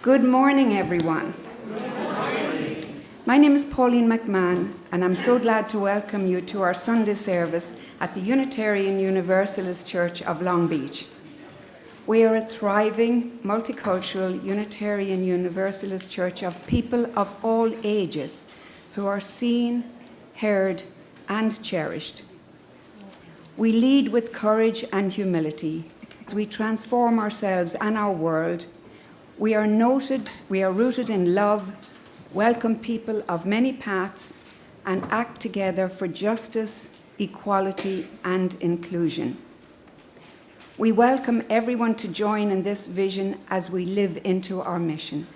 Good morning, everyone. My name is Pauline McMahon, and I'm so glad to welcome you to our Sunday service at the Unitarian Universalist Church of Long Beach. We are a thriving, multicultural Unitarian Universalist church of people of all ages who are seen, heard, and cherished. We lead with courage and humility as we transform ourselves and our world. We are rooted in love, welcome people of many paths, and act together for justice, equality, and inclusion. We welcome everyone to join in this vision as we live into our mission,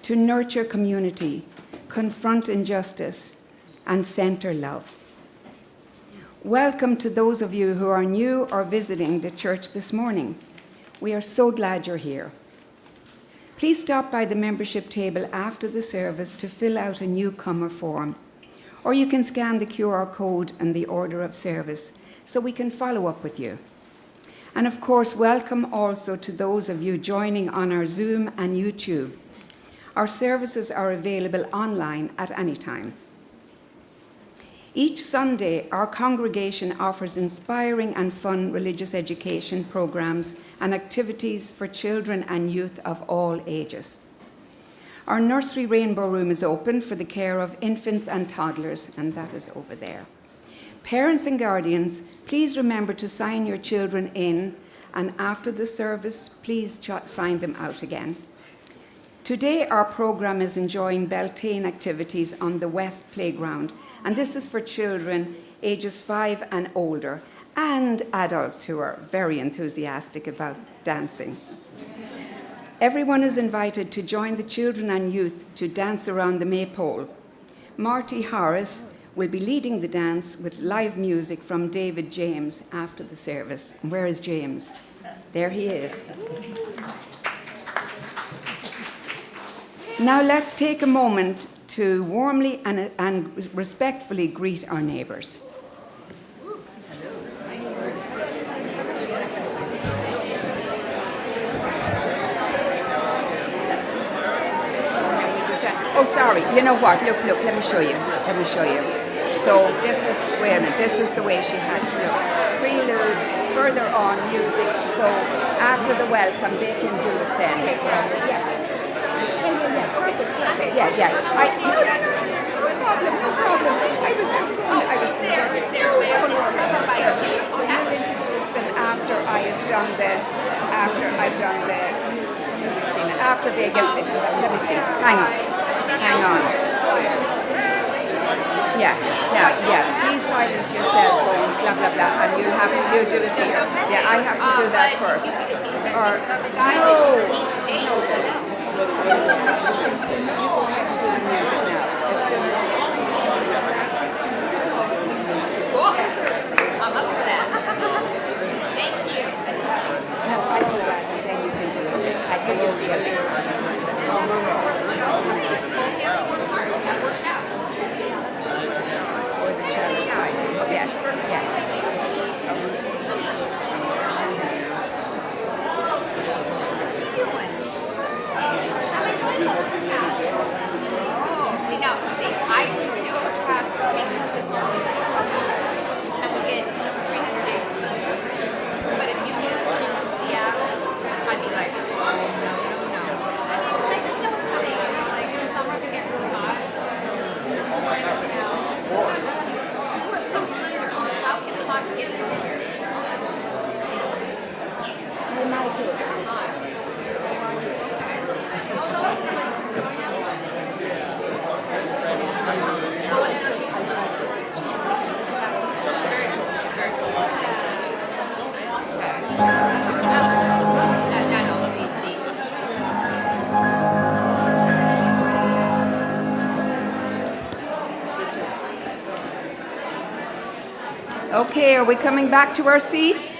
to nurture community, confront injustice, and center love. Welcome to those of you who are new or visiting the church this morning. We are so glad you're here. Please stop by the membership table after the service to fill out a newcomer form, or you can scan the QR code and the order of service so we can follow up with you. And of course, welcome also to those of you joining on our Zoom and YouTube. Our services are available online at any time. Each Sunday, our congregation offers inspiring and fun religious education programs and activities for children and youth of all ages. Our nursery rainbow room is open for the care of infants and toddlers, and that is over there. Parents and guardians, please remember to sign your children in, and after the service, please sign them out again. Today, our program is enjoying Beltane activities on the West Playground, and this is for children ages 5 and older, and adults who are very enthusiastic about dancing. Everyone is invited to join the children and youth to dance around the maypole. Marty Harris will be leading the dance with live music from David James after the service. Where is James? There he is. Now let's take a moment to warmly and respectfully greet our neighbours. Oh, sorry, you know what? Look, let me show you. So this is, wait a minute, this is the way she had to do it. Prelude, further on music, so after the welcome they can do it then. Yeah. No problem. I was there. After after they get it. Let me see. Hang on. Yeah. Please silence your cell phones, blah, blah, blah, and you do it here. Yeah, I have to do that first. Or, I'm up for that. Thank you. No, I do that, and then you can do it. I can just see it. Or the cello side. Yes. I do overcast because it's only and we get 300 days of sunshine. But if you moved to Seattle, I'd be like, oh, no. I just know what's coming. Like in the summers we get really hot. You are so slender. How can hot get in here? Hey, Michael. Okay, are we coming back to our seats?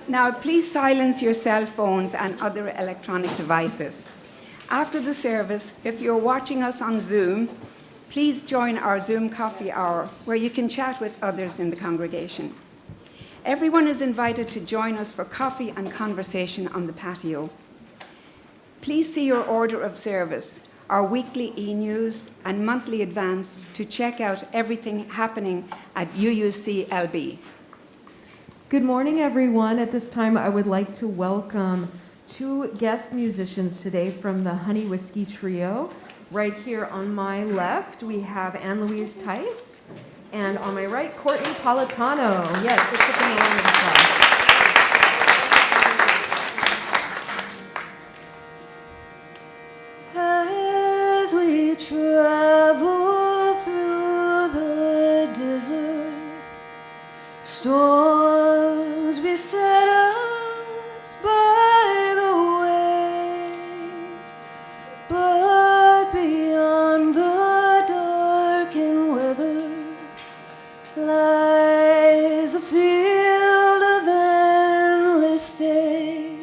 Now, please silence your cell phones and other electronic devices. After the service, if you're watching us on Zoom, please join our Zoom coffee hour where you can chat with others in the congregation. Everyone is invited to join us for coffee and conversation on the patio. Please see your order of service, our weekly e-news and monthly advance to check out everything happening at UUCLB. Good morning, everyone. At this time, I would like to welcome two guest musicians today from the Honey Whiskey Trio. Right here on my left, we have Anne-Louise Tice, and on my right, Courtney Politano. Yes, let's give them a round of applause. As we travel through the desert, storms beset us by the way, but beyond the darkened weather lies a field of endless day.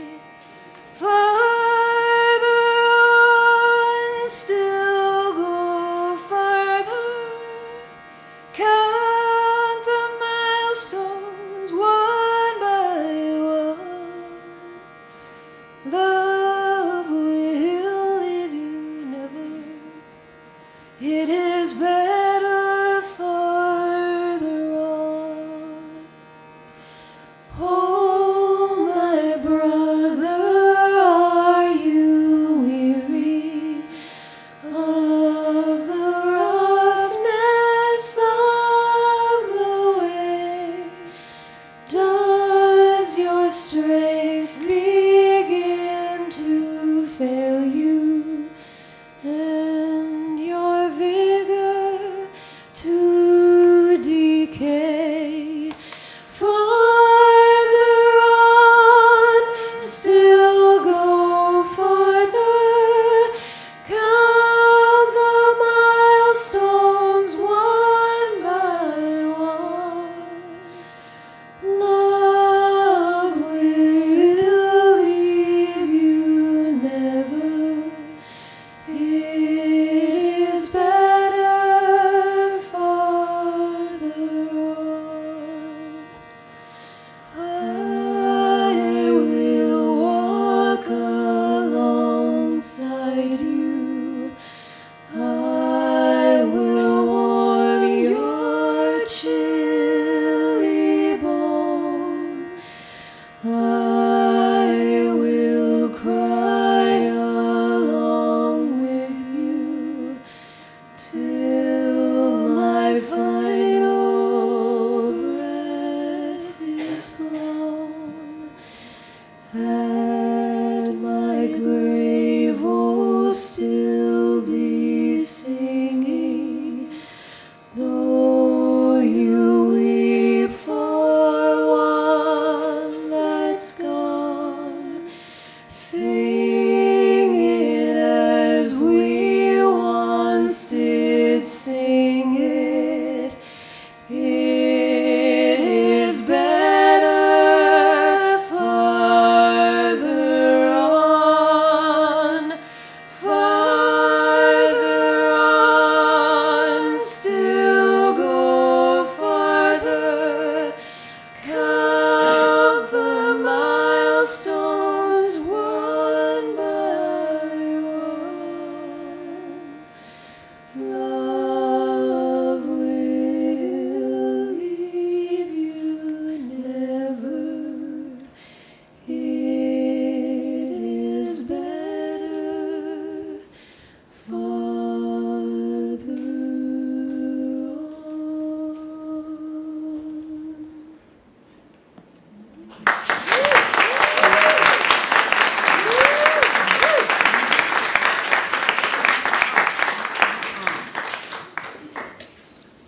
Farther on, still go farther, count the milestones one by one. Love will leave you never. It is better farther on. Oh, my brother, are you weary of the roughness of the way? Does your strength begin to fail you, and your vigor to decay? Farther on, still go farther, count the milestones one by one. Love will leave you never. It is better farther on. I will walk alongside you. I will warm your chilly bones. I will cry along with you till my final breath is blown. At my grave will still be singing, though you weep for one that's gone. Sing it as we once did sing it. It is better farther on. Farther on, still go farther, count the milestones one by one. Love will leave you never. It is better farther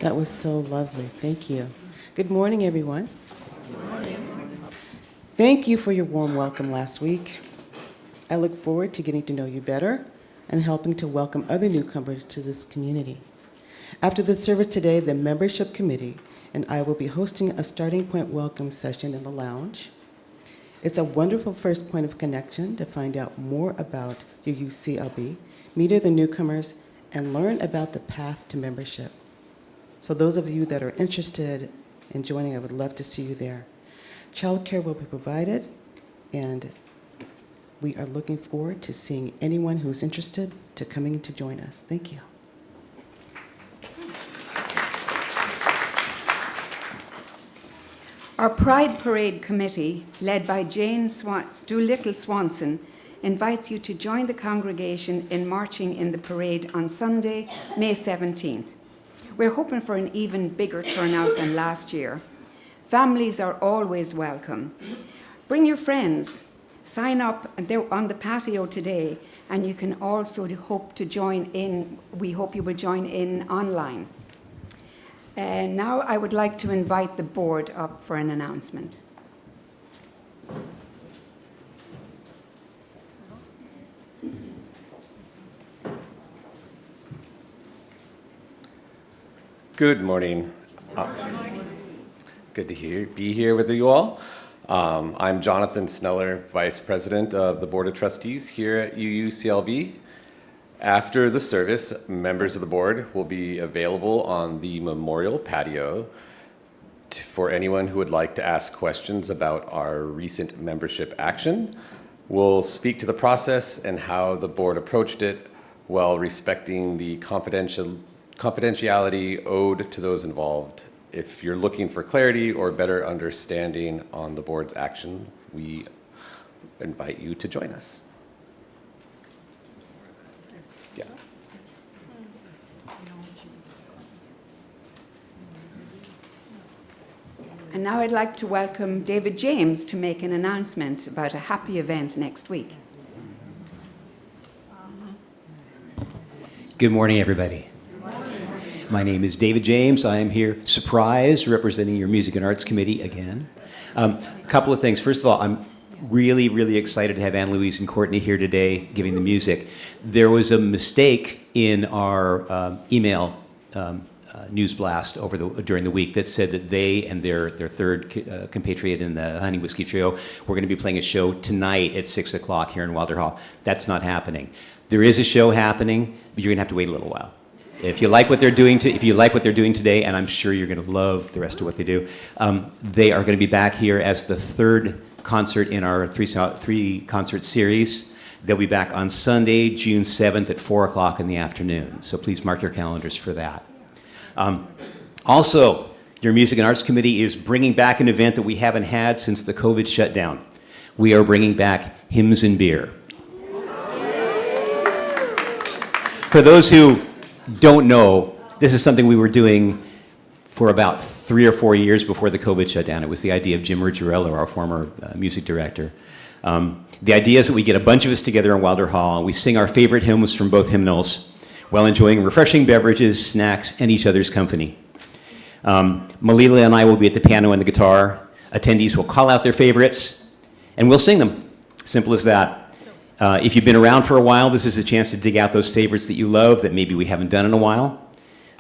That was so lovely. Thank you. Good morning, everyone. Thank you for your warm welcome last week. I look forward to getting to know you better and helping to welcome other newcomers to this community. After the service today, the membership committee and I will be hosting a starting point welcome session in the lounge. It's a wonderful first point of connection to find out more about UUCLB, meet other newcomers, and learn about the path to membership. So those of you that are interested in joining, I would love to see you there. Childcare will be provided, and we are looking forward to seeing anyone who's interested to coming to join us. Thank you. Our Pride Parade Committee, led by Jane Doolittle Swanson, invites you to join the congregation in marching in the parade on Sunday, May 17th. We're hoping for an even bigger turnout than last year. Families are always welcome. Bring your friends. Sign up on the patio today, and you can also hope to join in. We hope you will join in online. Now I would like to invite the board up for an announcement. Good morning. Good to be here with you all. I'm Jonathan Sneller, Vice President of the Board of Trustees here at UUCLB. After the service, members of the board will be available on the memorial patio for anyone who would like to ask questions about our recent membership action. We'll speak to the process and how the board approached it while respecting the confidentiality owed to those involved. If you're looking for clarity or better understanding on the board's action, we invite you to join us. Yeah. And now I'd like to welcome David James to make an announcement about a happy event next week. Good morning, everybody. My name is David James. I am here, surprise, representing your Music and Arts Committee again. A couple of things. First of all, I'm really, really excited to have Anne Louise and Courtney here today giving the music. There was a mistake in our email news blast during the week that said that they and their third compatriot in the Honey Whiskey Trio were going to be playing a show tonight at 6 o'clock here in Wilder Hall. That's not happening. There is a show happening, but you're going to have to wait a little while. If you like what they're doing today, and I'm sure you're going to love the rest of what they do, they are going to be back here as the third concert in our three concert series. They'll be back on Sunday, June 7th at 4 o'clock in the afternoon. So please mark your calendars for that. Also, your Music and Arts Committee is bringing back an event that we haven't had since the COVID shutdown. We are bringing back Hymns and Beer. For those who don't know, this is something we were doing for about 3 or 4 years before the COVID shutdown. It was the idea of Jim Ruggiero, our former music director. The idea is that we get a bunch of us together in Wilder Hall and we sing our favorite hymns from both hymnals while enjoying refreshing beverages, snacks, and each other's company. Malila and I will be at the piano and the guitar. Attendees will call out their favorites and we'll sing them. Simple as that. If you've been around for a while, this is a chance to dig out those favorites that you love that maybe we haven't done in a while,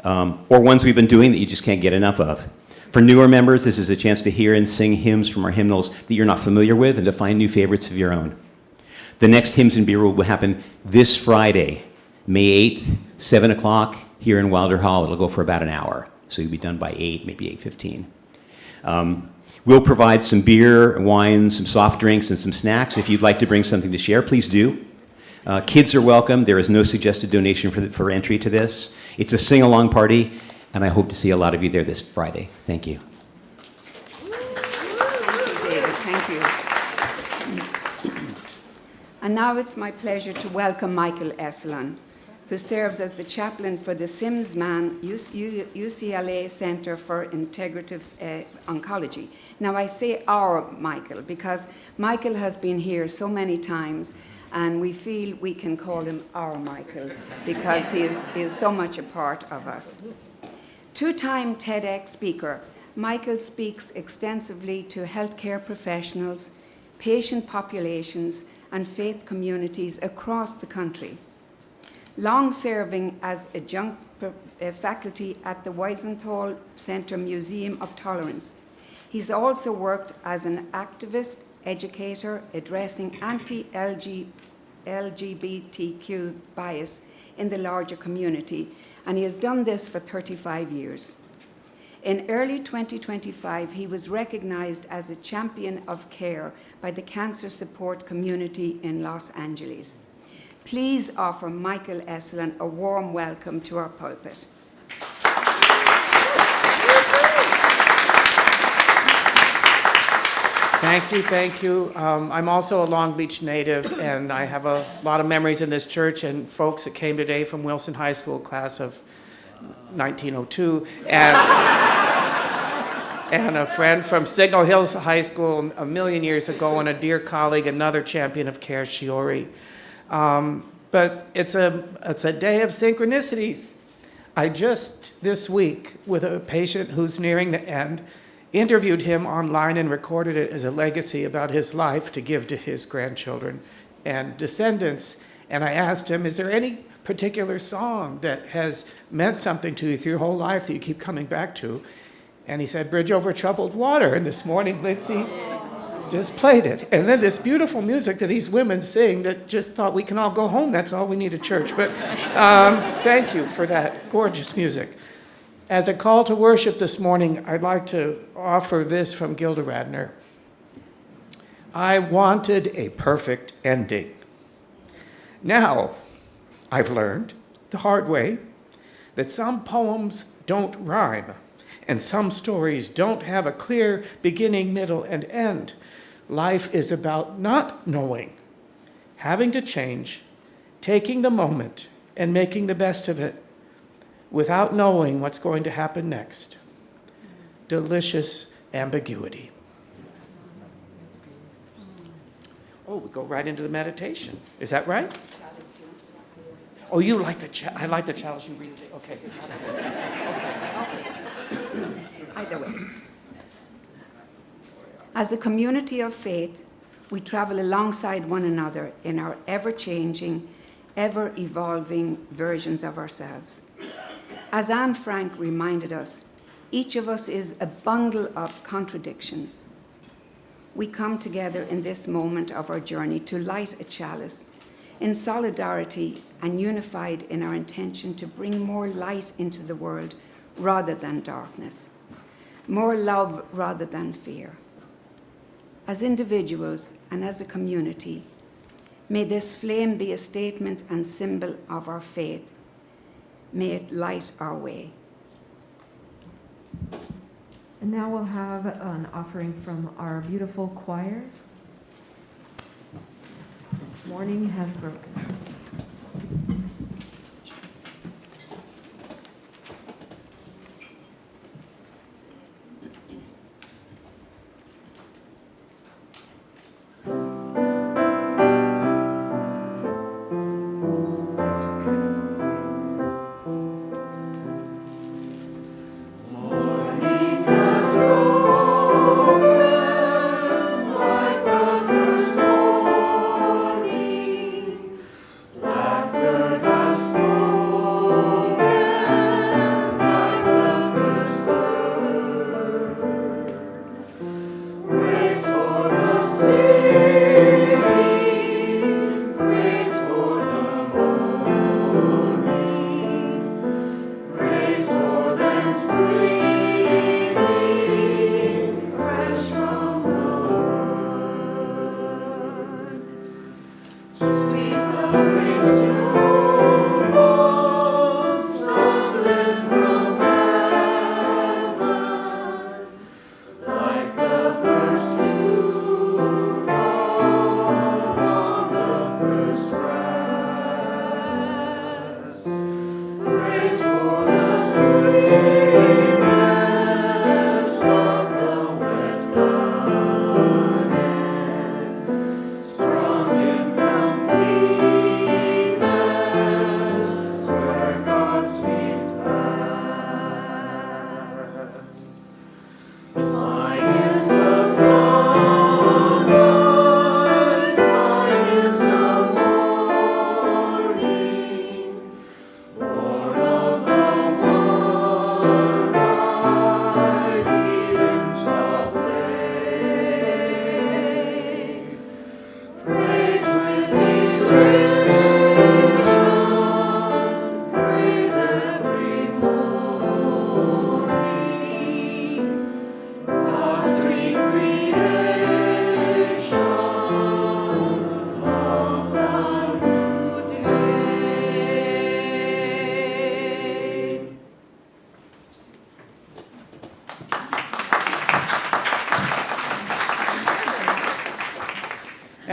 or ones we've been doing that you just can't get enough of. For newer members, this is a chance to hear and sing hymns from our hymnals that you're not familiar with and to find new favorites of your own. The next Hymns and Beer will happen this Friday, May 8th, 7 o'clock here in Wilder Hall. It'll go for about an hour, so you'll be done by 8, maybe 8:15. We'll provide some beer, wine, some soft drinks, and some snacks. If you'd like to bring something to share, please do. Kids are welcome. There is no suggested donation for entry to this. It's a sing-along party, and I hope to see a lot of you there this Friday. Thank you. David, thank you. And now it's my pleasure to welcome Michael Eselun, who serves as the chaplain for the Simsman UCLA Center for Integrative Oncology. Now I say our Michael because Michael has been here so many times and we feel we can call him our Michael because he is so much a part of us. Two-time TEDx speaker, Michael speaks extensively to healthcare professionals, patient populations, and faith communities across the country. Long serving as adjunct faculty at the Wiesenthal Center Museum of Tolerance. He's also worked as an activist, educator, addressing anti-LGBTQ bias in the larger community, and he has done this for 35 years. In early 2025, he was recognized as a champion of care by the cancer support community in Los Angeles. Please offer Michael Eselun a warm welcome to our pulpit. Thank you. I'm also a Long Beach native, and I have a lot of memories in this church and folks that came today from Wilson High School, class of 1902, and a friend from Signal Hills High School a million years ago, and a dear colleague, another champion of care, Shiori. But it's a day of synchronicities. I just, this week, with a patient who's nearing the end, interviewed him online and recorded it as a legacy about his life to give to his grandchildren and descendants. And I asked him, is there any particular song that has meant something to you through your whole life that you keep coming back to? And he said, Bridge Over Troubled Water. And this morning, Lindsay just played it. And then this beautiful music that these women sing that just thought we can all go home. That's all we need at church. But thank you for that gorgeous music. As a call to worship this morning, I'd like to offer this from Gilda Radner. I wanted a perfect ending. Now, I've learned the hard way that some poems don't rhyme and some stories don't have a clear beginning, middle, and end. Life is about not knowing, having to change, taking the moment, and making the best of it without knowing what's going to happen next. Delicious ambiguity. Oh, we go right into the meditation. Is that right? Oh, you like the I like the challenge you read it. Okay. Either way. As a community of faith, we travel alongside one another in our ever-changing, ever-evolving versions of ourselves. As Anne Frank reminded us, each of us is a bundle of contradictions. We come together in this moment of our journey to light a chalice, in solidarity and unified in our intention to bring more light into the world rather than darkness, more love rather than fear. As individuals and as a community, may this flame be a statement and symbol of our faith. May it light our way. And now we'll have an offering from our beautiful choir. Morning has broken.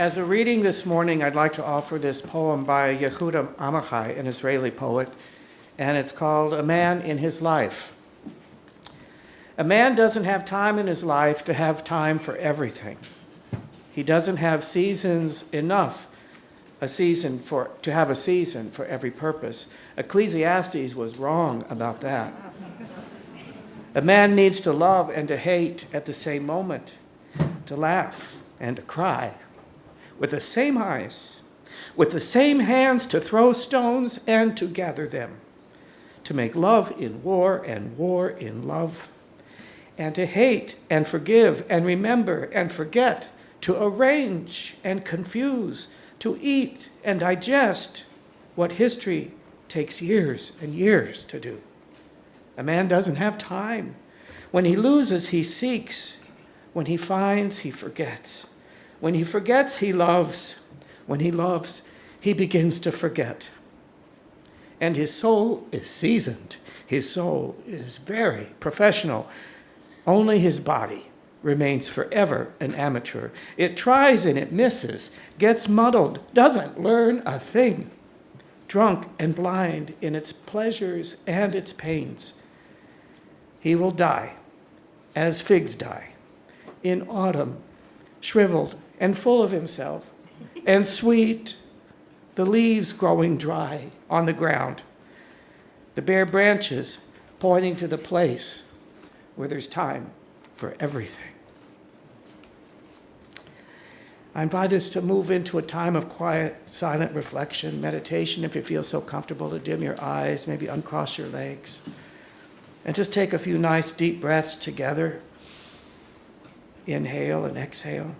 As a reading this morning, I'd like to offer this poem by Yehuda Amichai, an Israeli poet, and it's called A Man in His Life. A man doesn't have time in his life to have time for everything. He doesn't have seasons enough, to have a season for every purpose. Ecclesiastes was wrong about that. A man needs to love and to hate at the same moment, to laugh and to cry, with the same eyes, with the same hands to throw stones and to gather them, to make love in war and war in love, and to hate and forgive and remember and forget, to arrange and confuse, to eat and digest what history takes years and years to do. A man doesn't have time. When he loses, he seeks. When he finds, he forgets. When he forgets, he loves. When he loves, he begins to forget. And his soul is seasoned. His soul is very professional. Only his body remains forever an amateur. It tries and it misses, gets muddled, doesn't learn a thing. Drunk and blind in its pleasures and its pains. He will die as figs die, in autumn, shriveled and full of himself, and sweet, the leaves growing dry on the ground, the bare branches pointing to the place where there's time for everything. I invite us to move into a time of quiet, silent reflection, meditation, if you feel so comfortable, to dim your eyes, maybe uncross your legs, and just take a few nice deep breaths together. Inhale and exhale.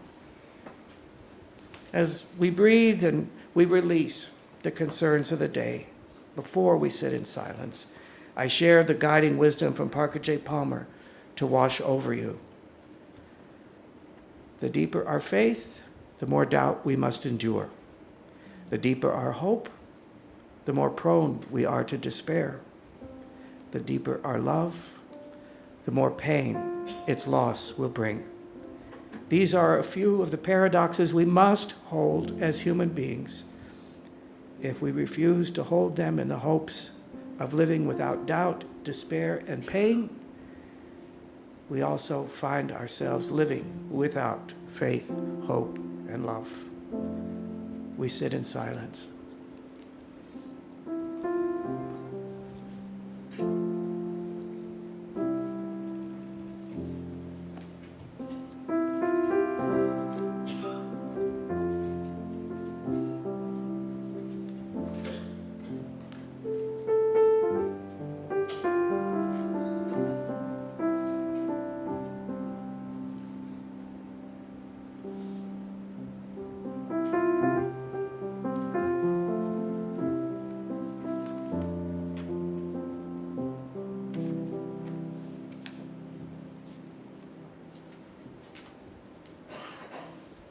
As we breathe and we release the concerns of the day before we sit in silence, I share the guiding wisdom from Parker J. Palmer to wash over you. The deeper our faith, the more doubt we must endure. The deeper our hope, the more prone we are to despair. The deeper our love, the more pain its loss will bring. These are a few of the paradoxes we must hold as human beings. If we refuse to hold them in the hopes of living without doubt, despair, and pain, we also find ourselves living without faith, hope, and love. We sit in silence.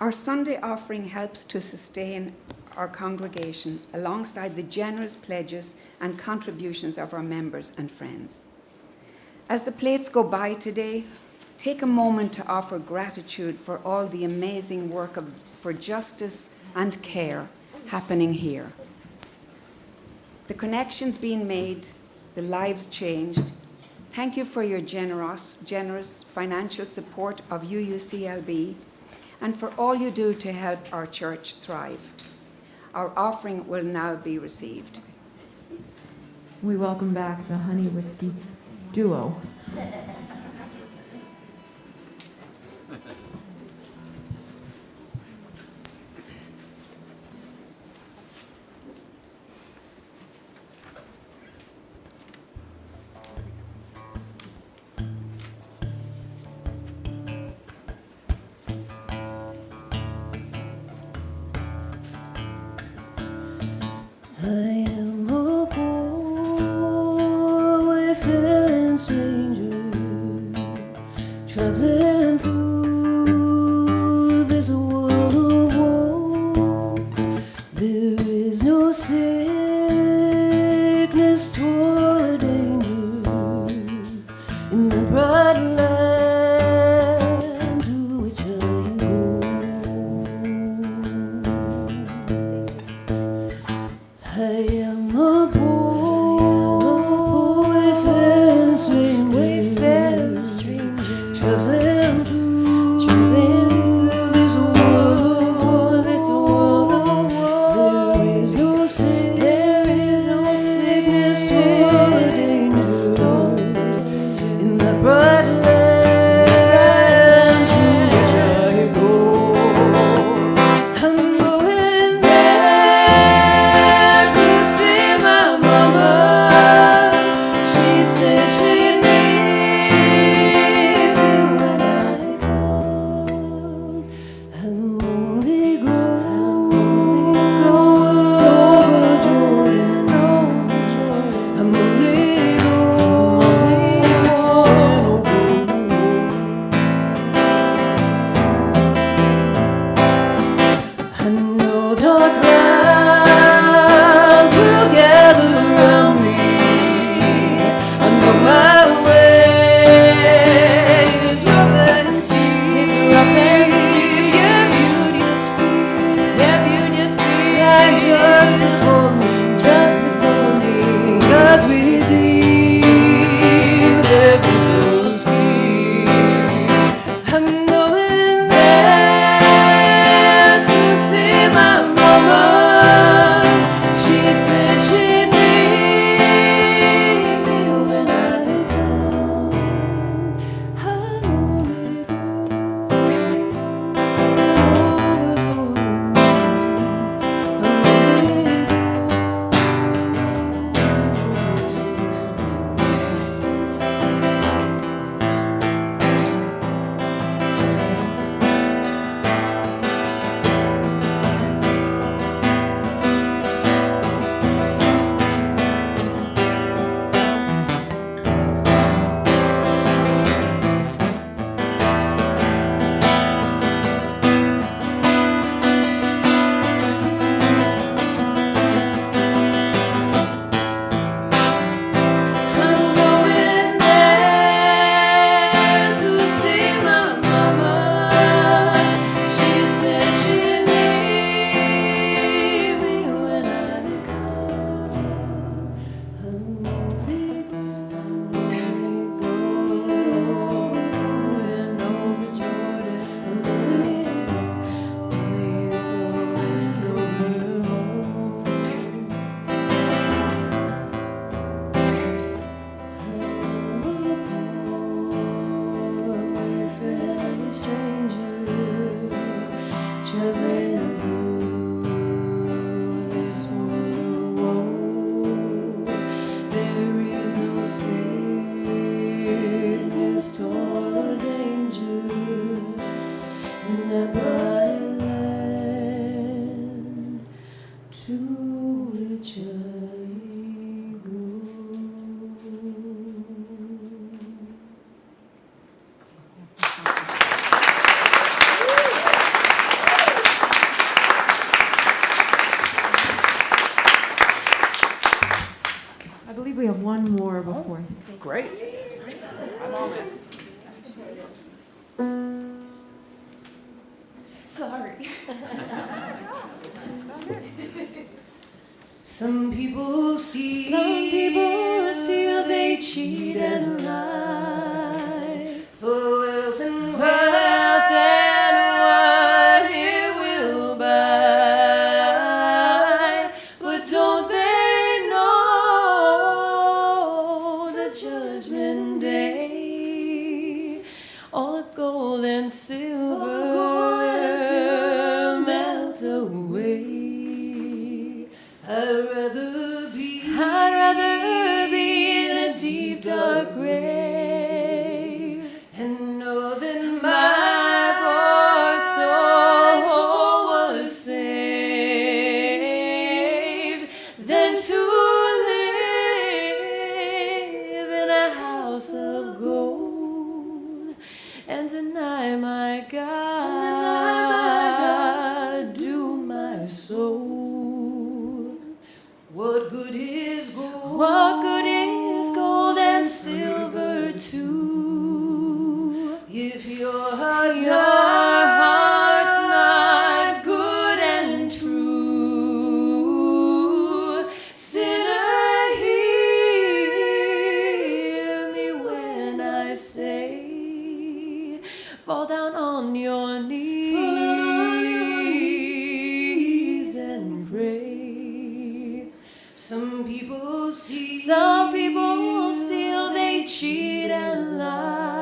Our Sunday offering helps to sustain our congregation alongside the generous pledges and contributions of our members and friends. As the plates go by today, take a moment to offer gratitude for all the amazing work for justice and care happening here. The connections being made, the lives changed. Thank you for your generous financial support of UUCLB and for all you do to help our church thrive. Our offering will now be received. We welcome back the Honey Whiskey duo. I am a poor wayfaring stranger, traveling through this world of woe. There is no sickness, toil, or danger in the bright land to which I go. right land to which I go. I'm going there to see my mama. She said she'd need me when I come. I'm only going over Jordan. I'm only going over. I know dark clouds will gather around me. I know my way is rough and steep. Yeah, beauty is sweet. Like just before me. God's redeemed every jealous scheme. I'm going there to see my mama. She said she'd need me when I come. I'm only going over I'm going there to see my mama. She said she'd need me when I come. I'm only going over Jordan. I'm only going over home. Wayfaring stranger, traveling through this world of woe. There is no sickness, toil, or danger in that bright land to which I go. I believe we have one more before. Great. Sorry. Some people steal, they cheat and lie for wealth and what it will buy. But don't they know the judgment day? All the gold and silver melt away. I'd rather be in a deep dark grave and know that my poor soul was saved than to live in a house of gold and deny my God, doom my soul. What good is gold? What good is gold and silver too? If your heart's not good and true, sinner, hear me when I say, fall down on your knees and pray. Some people steal, they cheat and lie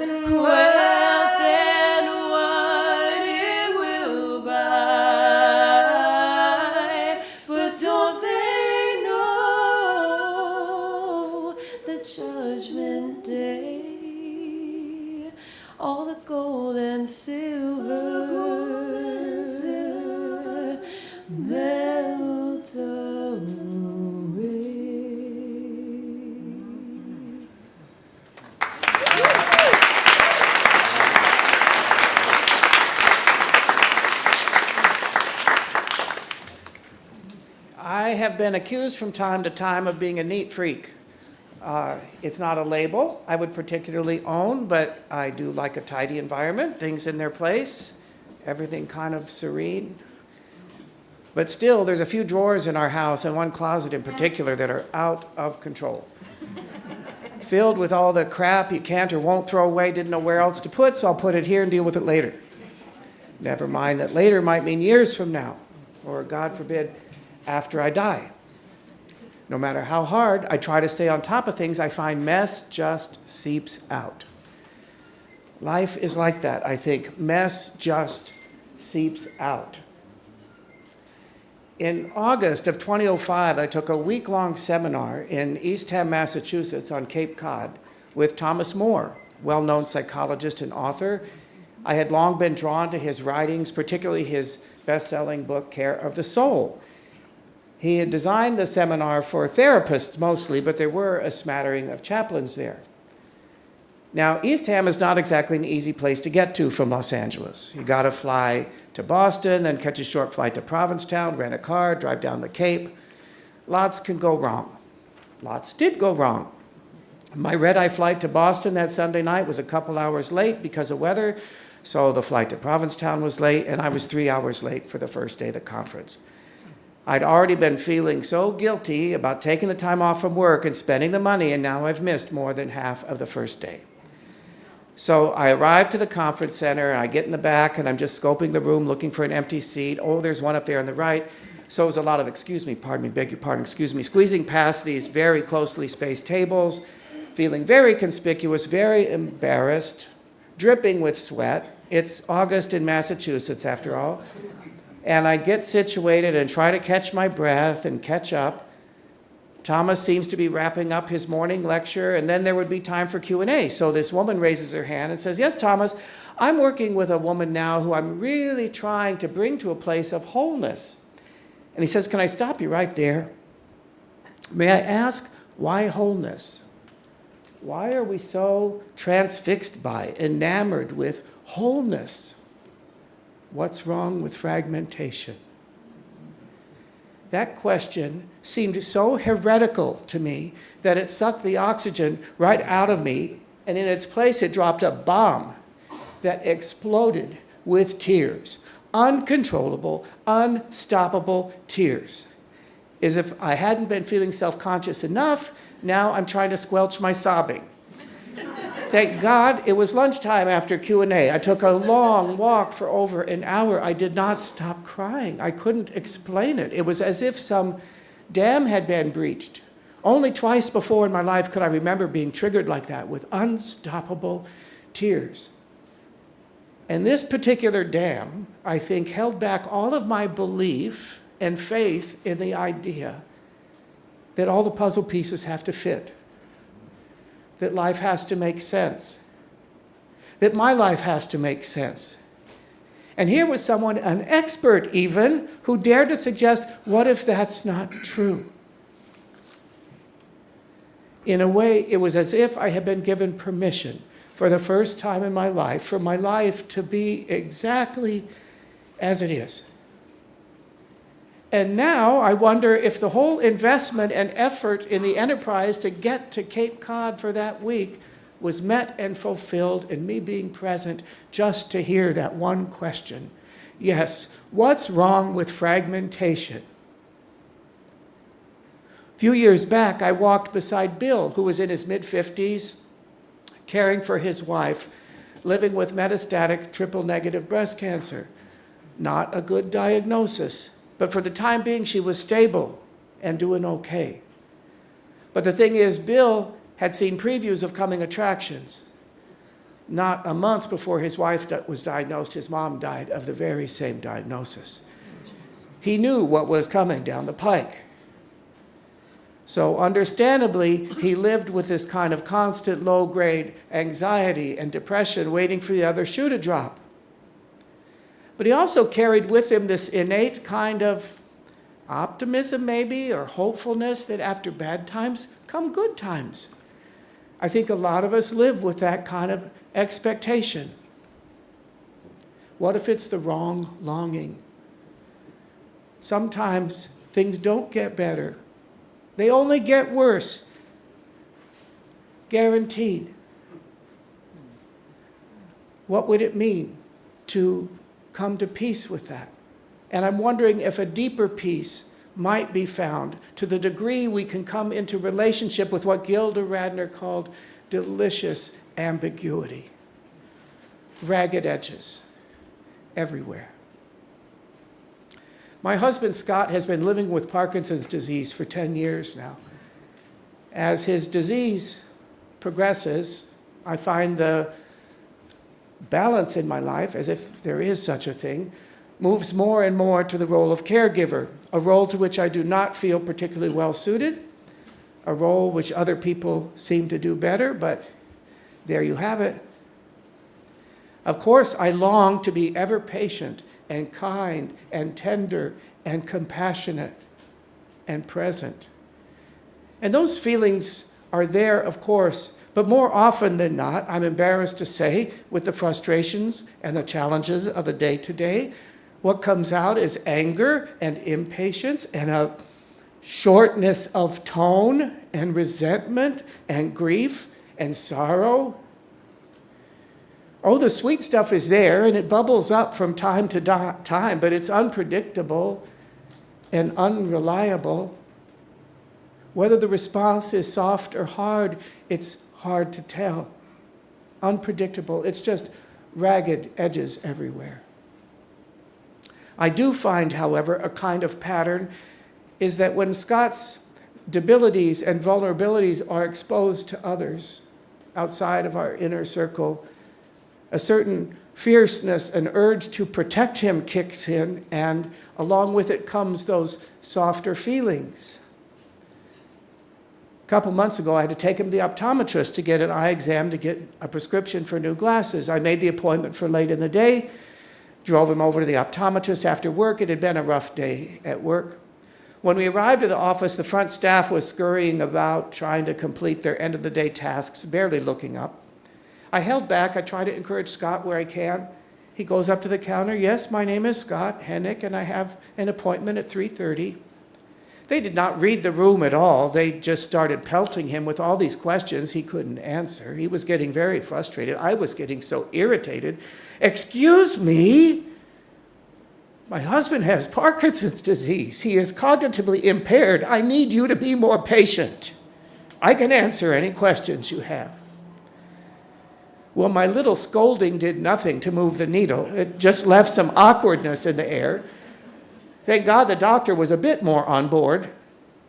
and wealth and what it will buy. But don't they know the judgment day, all the gold and silver melt away. I have been accused from time to time of being a neat freak. It's not a label I would particularly own, but I do like a tidy environment, things in their place, everything kind of serene. But still, there's a few drawers in our house, and one closet in particular, that are out of control. Filled with all the crap you can't or won't throw away, didn't know where else to put, so I'll put it here and deal with it later. Never mind that later might mean years from now, or God forbid, after I die. No matter how hard I try to stay on top of things, I find mess just seeps out. Life is like that, I think. Mess just seeps out. In August of 2005, I took a week-long seminar in Eastham, Massachusetts on Cape Cod with Thomas More, well-known psychologist and author. I had long been drawn to his writings, particularly his best-selling book, Care of the Soul. He had designed the seminar for therapists mostly, but there were a smattering of chaplains there. Now, Eastham is not exactly an easy place to get to from Los Angeles. You got to fly to Boston, then catch a short flight to Provincetown, rent a car, drive down the Cape. Lots can go wrong. Lots did go wrong. My red-eye flight to Boston that Sunday night was a couple hours late because of weather, so the flight to Provincetown was late, and I was 3 hours late for the first day of the conference. I'd already been feeling so guilty about taking the time off from work and spending the money, and now I've missed more than half of the first day. So I arrived to the conference center, and I get in the back, and I'm just scoping the room, looking for an empty seat. Oh, there's one up there on the right. So it was a lot of, excuse me, pardon me, beg your pardon, excuse me, squeezing past these very closely spaced tables, feeling very conspicuous, very embarrassed, dripping with sweat. It's August in Massachusetts, after all. And I get situated and try to catch my breath and catch up. Thomas seems to be wrapping up his morning lecture, and then there would be time for Q&A. So this woman raises her hand and says, "Yes, Thomas, I'm working with a woman now who I'm really trying to bring to a place of wholeness." And he says, "Can I stop you right there? May I ask, why wholeness? Why are we so transfixed by, enamored with wholeness? What's wrong with fragmentation?" That question seemed so heretical to me that it sucked the oxygen right out of me, and in its place it dropped a bomb that exploded with tears, uncontrollable, unstoppable tears. As if I hadn't been feeling self-conscious enough, now I'm trying to squelch my sobbing. Thank God it was lunchtime after Q&A. I took a long walk for over an hour. I did not stop crying. I couldn't explain it. It was as if some dam had been breached. Only twice before in my life could I remember being triggered like that with unstoppable tears. And this particular dam, I think, held back all of my belief and faith in the idea that all the puzzle pieces have to fit, that life has to make sense, that my life has to make sense. And here was someone, an expert even, who dared to suggest, what if that's not true? In a way, it was as if I had been given permission for the first time in my life, for my life to be exactly as it is. And now I wonder if the whole investment and effort in the enterprise to get to Cape Cod for that week was met and fulfilled in me being present just to hear that one question. Yes, what's wrong with fragmentation? A few years back, I walked beside Bill, who was in his mid-50s, caring for his wife, living with metastatic triple-negative breast cancer. Not a good diagnosis. But for the time being, she was stable and doing okay. But the thing is, Bill had seen previews of coming attractions. Not a month before his wife was diagnosed, his mom died of the very same diagnosis. He knew what was coming down the pike. So understandably, he lived with this kind of constant low-grade anxiety and depression, waiting for the other shoe to drop. But he also carried with him this innate kind of optimism, maybe, or hopefulness that after bad times come good times. I think a lot of us live with that kind of expectation. What if it's the wrong longing? Sometimes things don't get better. They only get worse. Guaranteed. What would it mean to come to peace with that? And I'm wondering if a deeper peace might be found to the degree we can come into relationship with what Gilda Radner called delicious ambiguity. Ragged edges everywhere. My husband, Scott, has been living with Parkinson's disease for 10 years now. As his disease progresses, I find the balance in my life, as if there is such a thing, moves more and more to the role of caregiver, a role to which I do not feel particularly well suited, a role which other people seem to do better, but there you have it. Of course, I long to be ever patient and kind and tender and compassionate and present. And those feelings are there, of course, but more often than not, I'm embarrassed to say, with the frustrations and the challenges of the day-to-day, what comes out is anger and impatience and a shortness of tone and resentment and grief and sorrow. Oh, the sweet stuff is there, and it bubbles up from time to time, but it's unpredictable and unreliable. Whether the response is soft or hard, it's hard to tell. Unpredictable. It's just ragged edges everywhere. I do find, however, a kind of pattern is that when Scott's debilities and vulnerabilities are exposed to others outside of our inner circle, a certain fierceness, an urge to protect him kicks in, and along with it comes those softer feelings. A couple months ago, I had to take him to the optometrist to get an eye exam to get a prescription for new glasses. I made the appointment for late in the day, drove him over to the optometrist after work. It had been a rough day at work. When we arrived at the office, the front staff was scurrying about, trying to complete their end-of-the-day tasks, barely looking up. I held back. I try to encourage Scott where I can. He goes up to the counter. Yes, my name is Scott Hennick, and I have an appointment at 3:30. They did not read the room at all. They just started pelting him with all these questions he couldn't answer. He was getting very frustrated. I was getting so irritated. Excuse me? My husband has Parkinson's disease. He is cognitively impaired. I need you to be more patient. I can answer any questions you have. Well, my little scolding did nothing to move the needle. It just left some awkwardness in the air. Thank God the doctor was a bit more on board.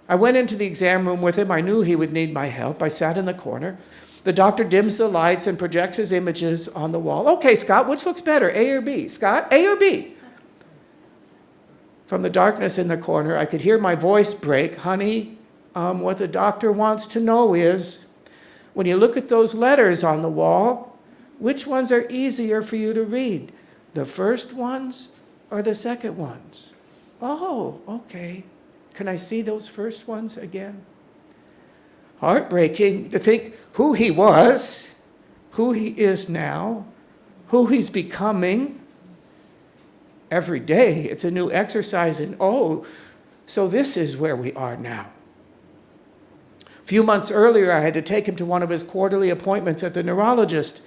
I went into the exam room with him. I knew he would need my help. I sat in the corner. The doctor dims the lights and projects his images on the wall. Okay, Scott, which looks better, A or B? Scott, A or B? From the darkness in the corner, I could hear my voice break. Honey, what the doctor wants to know is, when you look at those letters on the wall, which ones are easier for you to read? The first ones or the second ones? Oh, okay. Can I see those first ones again? Heartbreaking to think who he was, who he is now, who he's becoming. Every day it's a new exercise in, oh, so this is where we are now. A few months earlier, I had to take him to one of his quarterly appointments at the neurologist.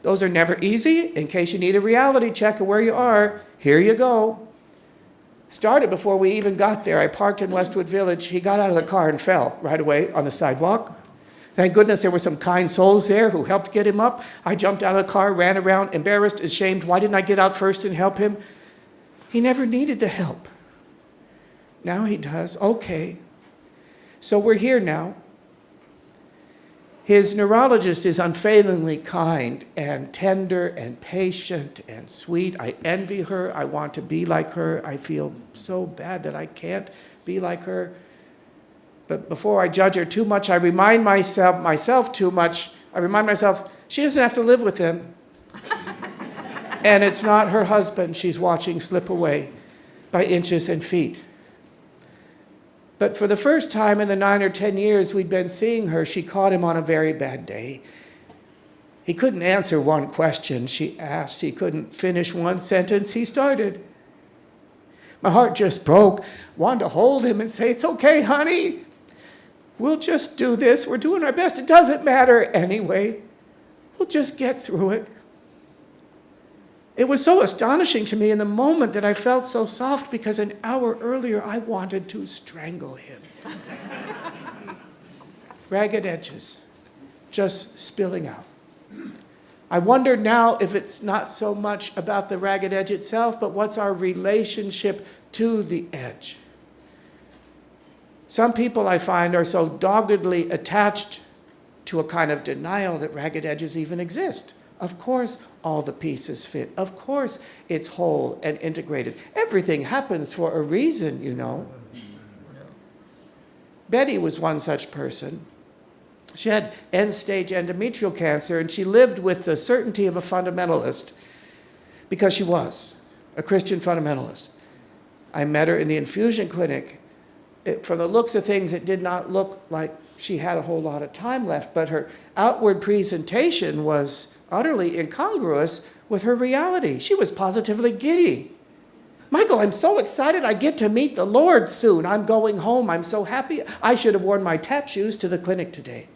Those are never easy. In case you need a reality check of where you are, here you go. Started before we even got there. I parked in Westwood Village. He got out of the car and fell right away on the sidewalk. Thank goodness there were some kind souls there who helped get him up. I jumped out of the car, ran around, embarrassed, ashamed. Why didn't I get out first and help him? He never needed the help. Now he does. Okay. So we're here now. His neurologist is unfailingly kind and tender and patient and sweet. I envy her. I want to be like her. I feel so bad that I can't be like her. But before I judge her too much, I remind myself too much. I remind myself, she doesn't have to live with him. And it's not her husband she's watching slip away by inches and feet. But for the first time in the 9 or 10 years we'd been seeing her, she caught him on a very bad day. He couldn't answer one question she asked. He couldn't finish one sentence he started. My heart just broke. Wanted to hold him and say, "It's okay, honey. We'll just do this. We're doing our best. It doesn't matter anyway. We'll just get through it." It was so astonishing to me in the moment that I felt so soft because an hour earlier I wanted to strangle him. Ragged edges just spilling out. I wonder now if it's not so much about the ragged edge itself, but what's our relationship to the edge? Some people I find are so doggedly attached to a kind of denial that ragged edges even exist. Of course, all the pieces fit. Of course, it's whole and integrated. Everything happens for a reason, you know. Betty was one such person. She had end-stage endometrial cancer, and she lived with the certainty of a fundamentalist because she was a Christian fundamentalist. I met her in the infusion clinic. From the looks of things, it did not look like she had a whole lot of time left, but her outward presentation was utterly incongruous with her reality. She was positively giddy. "Michael, I'm so excited I get to meet the Lord soon. I'm going home. I'm so happy. I should have worn my tap shoes to the clinic today."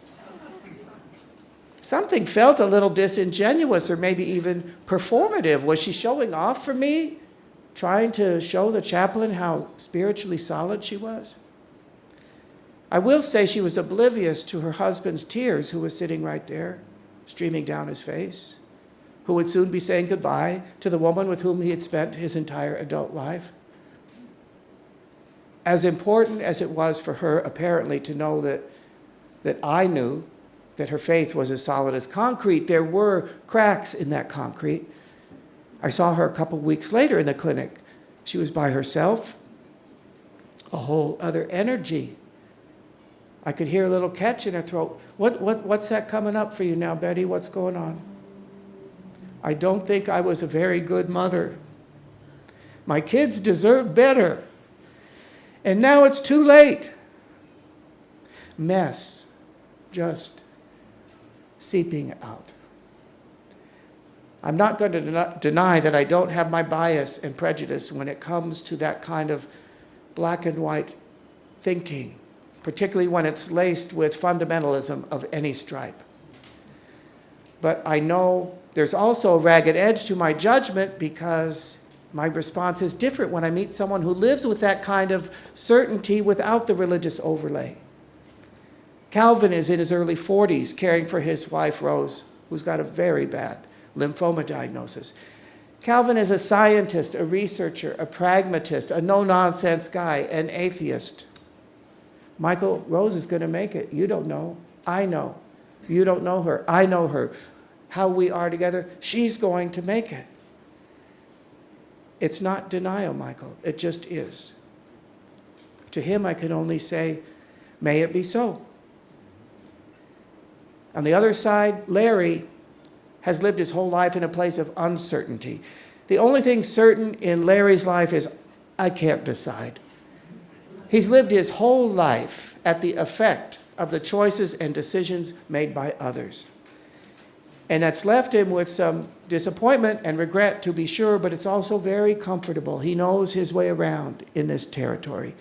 Something felt a little disingenuous or maybe even performative. Was she showing off for me? Trying to show the chaplain how spiritually solid she was? I will say she was oblivious to her husband's tears, who was sitting right there, streaming down his face, who would soon be saying goodbye to the woman with whom he had spent his entire adult life. As important as it was for her, apparently, to know that I knew that her faith was as solid as concrete, there were cracks in that concrete. I saw her a couple weeks later in the clinic. She was by herself, a whole other energy. I could hear a little catch in her throat. What's that coming up for you now, Betty? What's going on? I don't think I was a very good mother. My kids deserve better. And now it's too late. Mess just seeping out. I'm not going to deny that I don't have my bias and prejudice when it comes to that kind of black and white thinking, particularly when it's laced with fundamentalism of any stripe. But I know there's also a ragged edge to my judgment because my response is different when I meet someone who lives with that kind of certainty without the religious overlay. Calvin is in his early 40s caring for his wife, Rose, who's got a very bad lymphoma diagnosis. Calvin is a scientist, a researcher, a pragmatist, a no-nonsense guy, an atheist. Michael, Rose is going to make it. You don't know. I know. You don't know her. I know her. How we are together, she's going to make it. It's not denial, Michael. It just is. To him, I can only say, may it be so. On the other side, Larry has lived his whole life in a place of uncertainty. The only thing certain in Larry's life is, I can't decide. He's lived his whole life at the effect of the choices and decisions made by others. And that's left him with some disappointment and regret, to be sure, but it's also very comfortable. He knows his way around in this territory.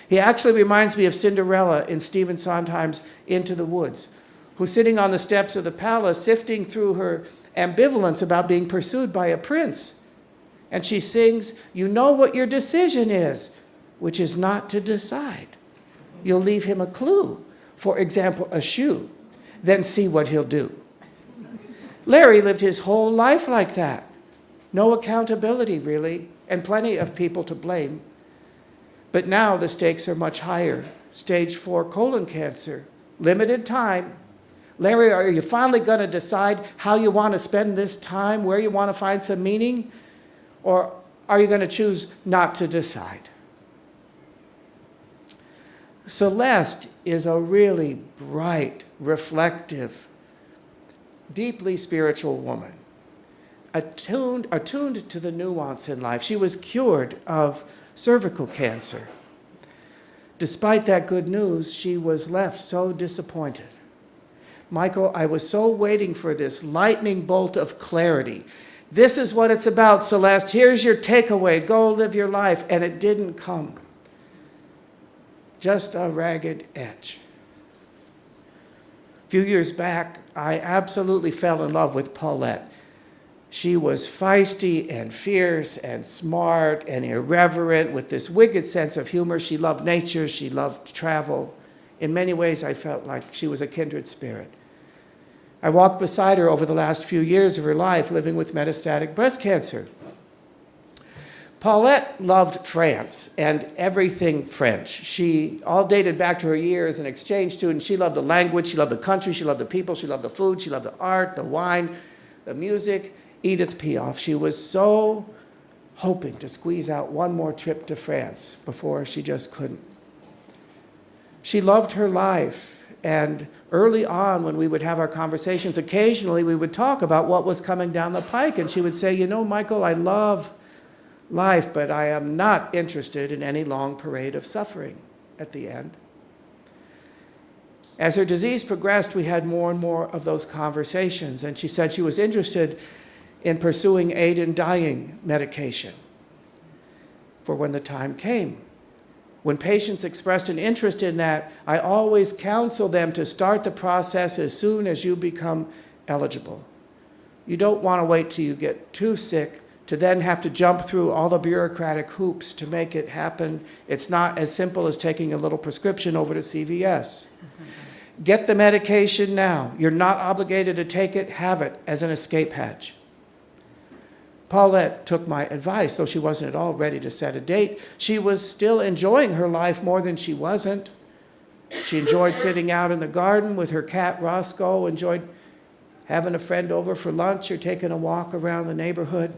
He actually reminds me of Cinderella in Stephen Sondheim's Into the Woods, who's sitting on the steps of the palace, sifting through her ambivalence about being pursued by a prince. And she sings, "You know what your decision is," which is not to decide. You'll leave him a clue, for example, a shoe, then see what he'll do. Larry lived his whole life like that. No accountability, really, and plenty of people to blame. But now the stakes are much higher. Stage 4 colon cancer, limited time, Larry, are you finally going to decide how you want to spend this time, where you want to find some meaning? Or are you going to choose not to decide? Celeste is a really bright, reflective, deeply spiritual woman, attuned to the nuance in life. She was cured of cervical cancer. Despite that good news, she was left so disappointed. Michael, I was so waiting for this lightning bolt of clarity. This is what it's about, Celeste. Here's your takeaway. Go live your life. And it didn't come. Just a ragged edge. A few years back, I absolutely fell in love with Paulette. She was feisty and fierce and smart and irreverent with this wicked sense of humor. She loved nature. She loved travel. In many ways, I felt like she was a kindred spirit. I walked beside her over the last few years of her life, living with metastatic breast cancer. Paulette loved France and everything French. She all dated back to her year as an exchange student. She loved the language, she loved the country, she loved the people, she loved the food, she loved the art, the wine, the music. Edith Piaf. She was so hoping to squeeze out one more trip to France before she just couldn't. She loved her life, and early on when we would have our conversations, occasionally we would talk about what was coming down the pike, and she would say, you know, Michael, I love life, but I am not interested in any long parade of suffering at the end. As her disease progressed, we had more and more of those conversations, and she said she was interested in pursuing aid in dying medication for when the time came. When patients expressed an interest in that, I always counsel them to start the process as soon as you become eligible. You don't want to wait till you get too sick to then have to jump through all the bureaucratic hoops to make it happen. It's not as simple as taking a little prescription over to CVS. Get the medication now. You're not obligated to take it. Have it as an escape hatch. Paulette took my advice, though she wasn't at all ready to set a date. She was still enjoying her life more than she wasn't. She enjoyed sitting out in the garden with her cat Roscoe, enjoyed having a friend over for lunch or taking a walk around the neighborhood.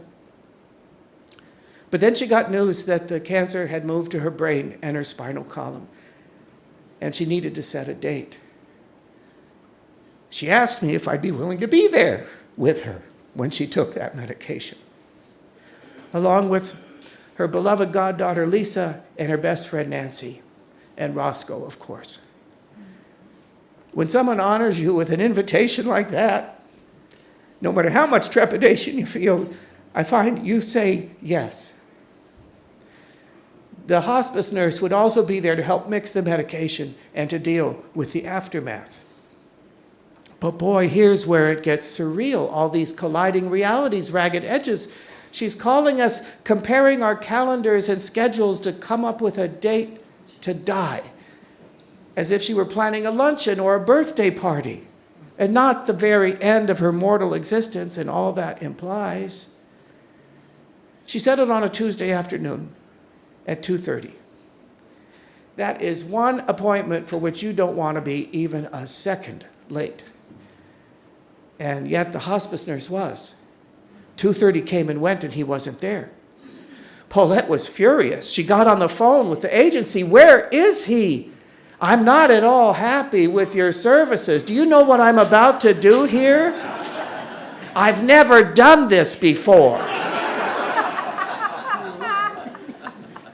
But then she got news that the cancer had moved to her brain and her spinal column, and she needed to set a date. She asked me if I'd be willing to be there with her when she took that medication, along with her beloved goddaughter Lisa and her best friend Nancy, and Roscoe, of course. When someone honors you with an invitation like that, no matter how much trepidation you feel, I find you say yes. The hospice nurse would also be there to help mix the medication and to deal with the aftermath. But boy, here's where it gets surreal, all these colliding realities, ragged edges. She's calling us, comparing our calendars and schedules to come up with a date to die, as if she were planning a luncheon or a birthday party, and not the very end of her mortal existence and all that implies. She said it on a Tuesday afternoon at 2:30. That is one appointment for which you don't want to be even a second late. And yet the hospice nurse was. 2:30 came and went and he wasn't there. Paulette was furious. She got on the phone with the agency. Where is he? I'm not at all happy with your services. Do you know what I'm about to do here? I've never done this before.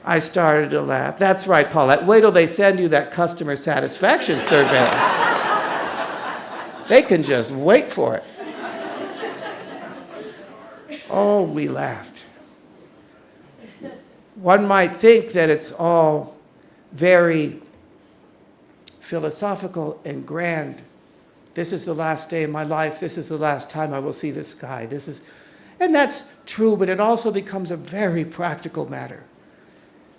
I started to laugh. That's right, Paulette. Wait till they send you that customer satisfaction survey. They can just wait for it. Oh, we laughed. One might think that it's all very philosophical and grand. This is the last day of my life. This is the last time I will see the sky. And that's true, but it also becomes a very practical matter.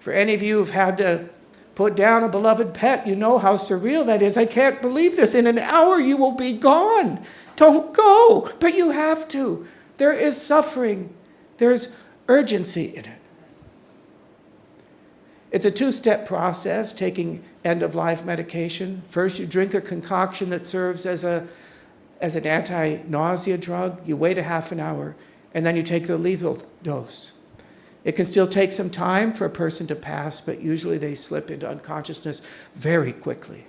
For any of you who've had to put down a beloved pet, you know how surreal that is. I can't believe this. In an hour, you will be gone. Don't go, but you have to. There is suffering. There's urgency in it. It's a two-step process, taking end-of-life medication. First, you drink a concoction that serves as a as an anti-nausea drug, you wait a half an hour, and then you take the lethal dose. It can still take some time for a person to pass, but usually they slip into unconsciousness very quickly.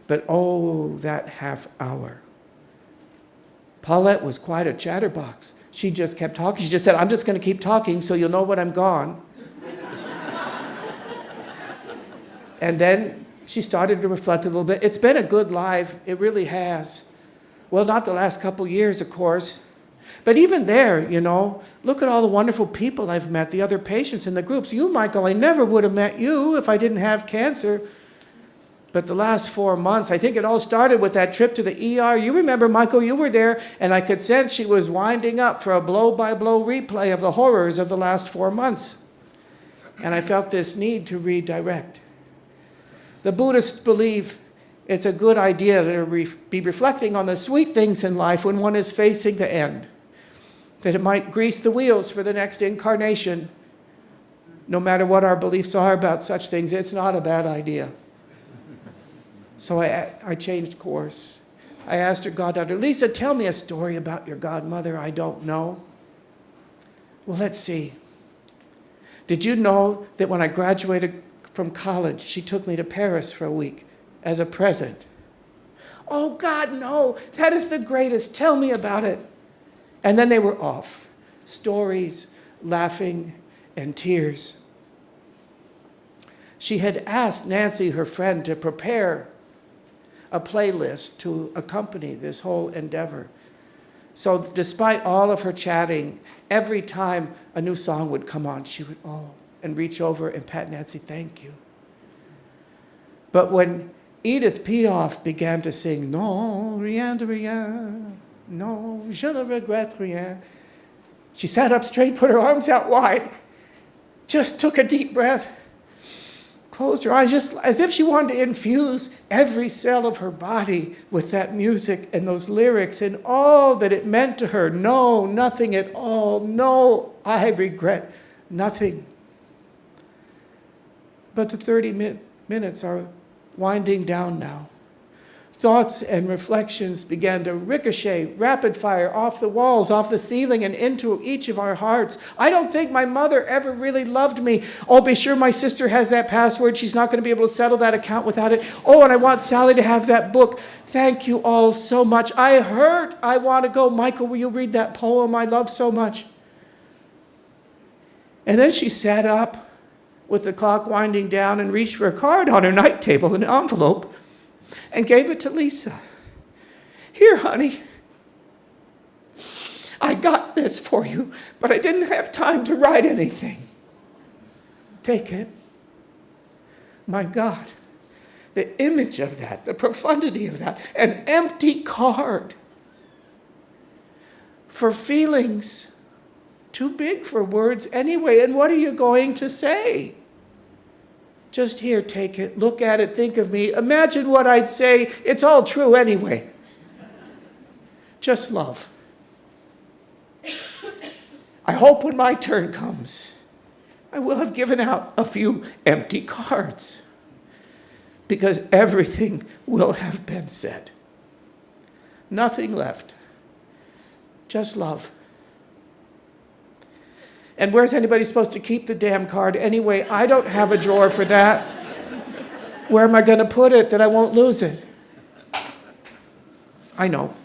But oh, that half hour. Paulette was quite a chatterbox. She just kept talking. She just said, I'm just going to keep talking so you'll know when I'm gone. And then she started to reflect a little bit. It's been a good life. It really has. Well, not the last couple years, of course. But even there, you know, look at all the wonderful people I've met, the other patients in the groups. You, Michael, I never would have met you if I didn't have cancer. But the last 4 months, I think it all started with that trip to the ER. You remember, Michael, you were there, and I could sense she was winding up for a blow-by-blow replay of the horrors of the last 4 months. And I felt this need to redirect. The Buddhists believe it's a good idea to be reflecting on the sweet things in life when one is facing the end, that it might grease the wheels for the next incarnation. No matter what our beliefs are about such things, it's not a bad idea. So I changed course. I asked her goddaughter, Lisa, tell me a story about your godmother I don't know. Well, let's see. Did you know that when I graduated from college, she took me to Paris for a week as a present? Oh, God, no. That is the greatest. Tell me about it. And then they were off. Stories, laughing, and tears. She had asked Nancy, her friend, to prepare a playlist to accompany this whole endeavor. So despite all of her chatting, every time a new song would come on, she would, and reach over and pat Nancy, thank you. But when Edith Piaf began to sing, Non, rien de rien, non, je ne regrette rien, she sat up straight, put her arms out wide, just took a deep breath, closed her eyes, just as if she wanted to infuse every cell of her body with that music and those lyrics and all that it meant to her. No, nothing at all. No, I regret nothing. But the 30 minutes are winding down now. Thoughts and reflections began to ricochet, rapid fire, off the walls, off the ceiling, and into each of our hearts. I don't think my mother ever really loved me. Oh, be sure my sister has that password. She's not going to be able to settle that account without it. Oh, and I want Sally to have that book. Thank you all so much. I hurt. I want to go. Michael, will you read that poem I love so much? And then she sat up with the clock winding down and reached for a card on her night table, an envelope, and gave it to Lisa. Here, honey. I got this for you, but I didn't have time to write anything. Take it. My God, the image of that, the profundity of that, an empty card for feelings too big for words anyway. And what are you going to say? Just here, take it, look at it, think of me. Imagine what I'd say. It's all true anyway. Just love. I hope when my turn comes, I will have given out a few empty cards, because everything will have been said. Nothing left. Just love. And where's anybody supposed to keep the damn card anyway? I don't have a drawer for that. Where am I going to put it that I won't lose it? I know.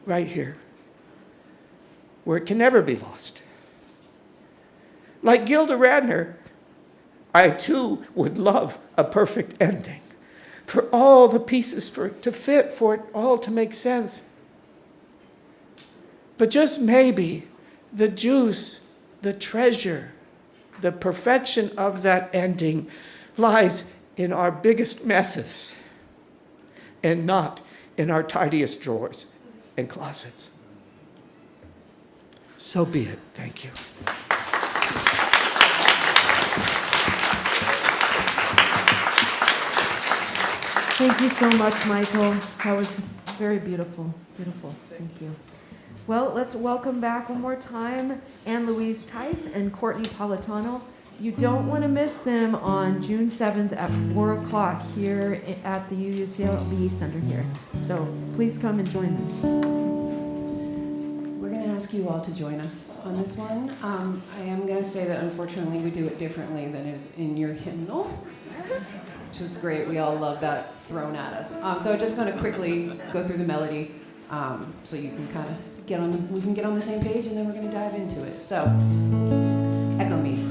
Right here. Where it can never be lost. Like Gilda Radner, I too would love a perfect ending. For all the pieces for it to fit, for it all to make sense. But just maybe the juice, the treasure, the perfection of that ending lies in our biggest messes and not in our tidiest drawers and closets. So be it. Thank you. Thank you so much, Michael. That was very beautiful. Beautiful. Thank you. Well, let's welcome back one more time Anne Louise Tice and Courtney Politano. You don't want to miss them on June 7th at 4 o'clock here at the UUCLB Center here. So please come and join them. We're going to ask you all to join us on this one. I am going to say that unfortunately we do it differently than is in your hymnal, which is great. We all love that thrown at us. So I'm just going to quickly go through the melody so you can kind of we can get on the same page, and then we're going to dive into it. So, echo me.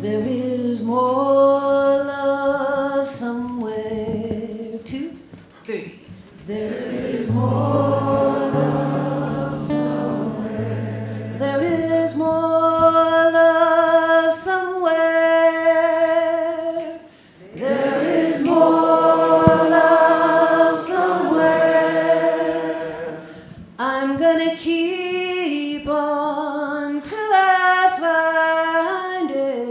There is more love somewhere. 2, 3. There is more love somewhere. There is more love somewhere. There is more love somewhere. I'm gonna keep on till I find it.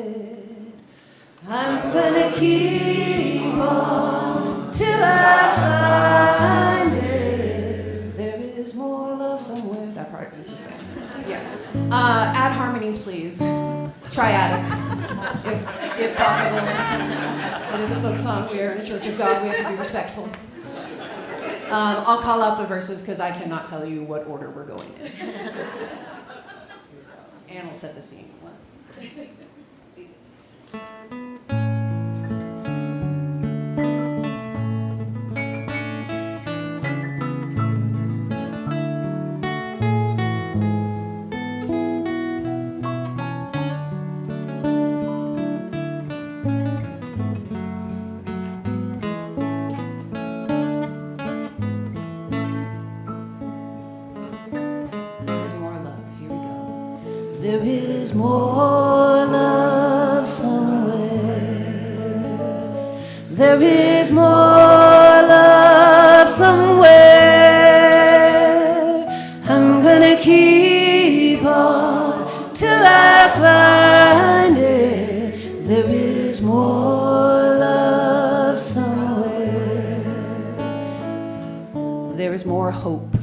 I'm gonna keep on till I find it. There is more love somewhere. That part is the same. Yeah. Add harmonies, please. Triadic, if possible. It is a folk song. We are in a church of God. We have to be respectful. I'll call out the verses because I cannot tell you what order we're going in. Anne will set the scene. There is more love somewhere. There is more love somewhere. I'm gonna keep on till I find it. There is more love somewhere. There is more hope.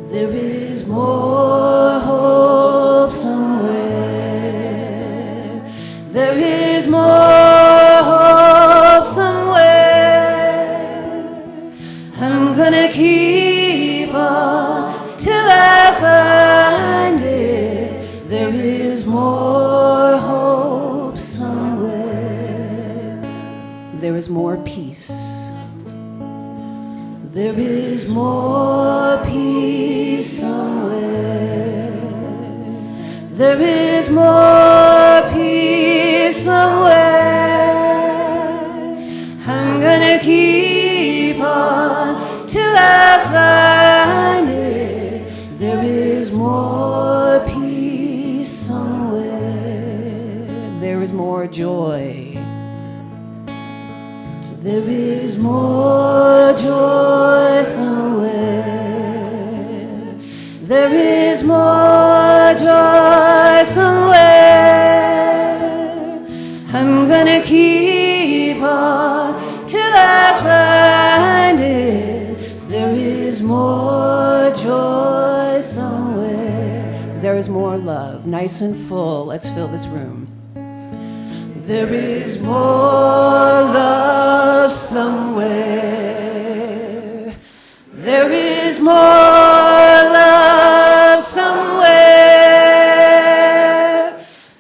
There is more hope somewhere. There is more hope somewhere. I'm gonna keep on till I find it. There is more hope somewhere. There is more peace. There is more peace somewhere. There is more peace somewhere. I'm gonna keep on till I find it. There is more peace somewhere. There is more joy. There is more joy somewhere. There is more joy somewhere. I'm gonna keep on till I find it. There is more joy somewhere. There is more love, nice and full. Let's fill this room. There is more love somewhere. There is more love somewhere.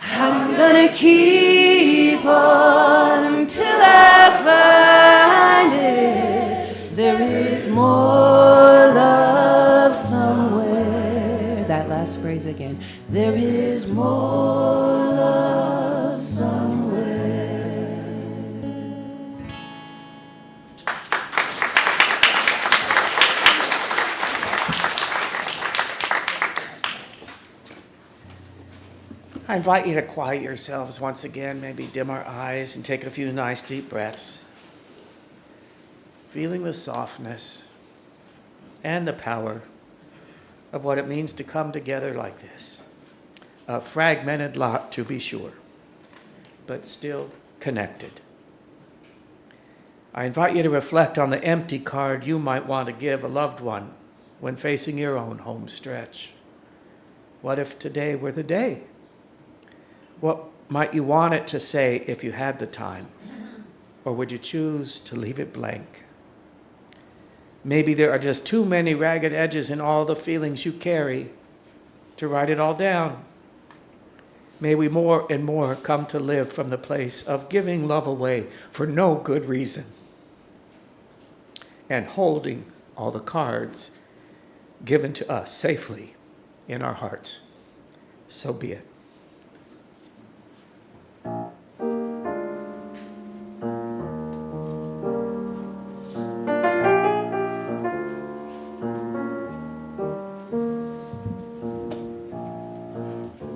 I'm gonna keep on till I find it. There is more love somewhere. That last phrase again. There is more love somewhere. I invite you to quiet yourselves once again, maybe dim our eyes and take a few nice deep breaths. Feeling the softness and the power of what it means to come together like this. A fragmented lot, to be sure, but still connected. I invite you to reflect on the empty card you might want to give a loved one when facing your own home stretch. What if today were the day? What might you want it to say if you had the time? Or would you choose to leave it blank? Maybe there are just too many ragged edges in all the feelings you carry to write it all down. May we more and more come to live from the place of giving love away for no good reason and holding all the cards given to us safely in our hearts. So be it.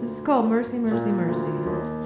This is called Mercy, Mercy, Mercy.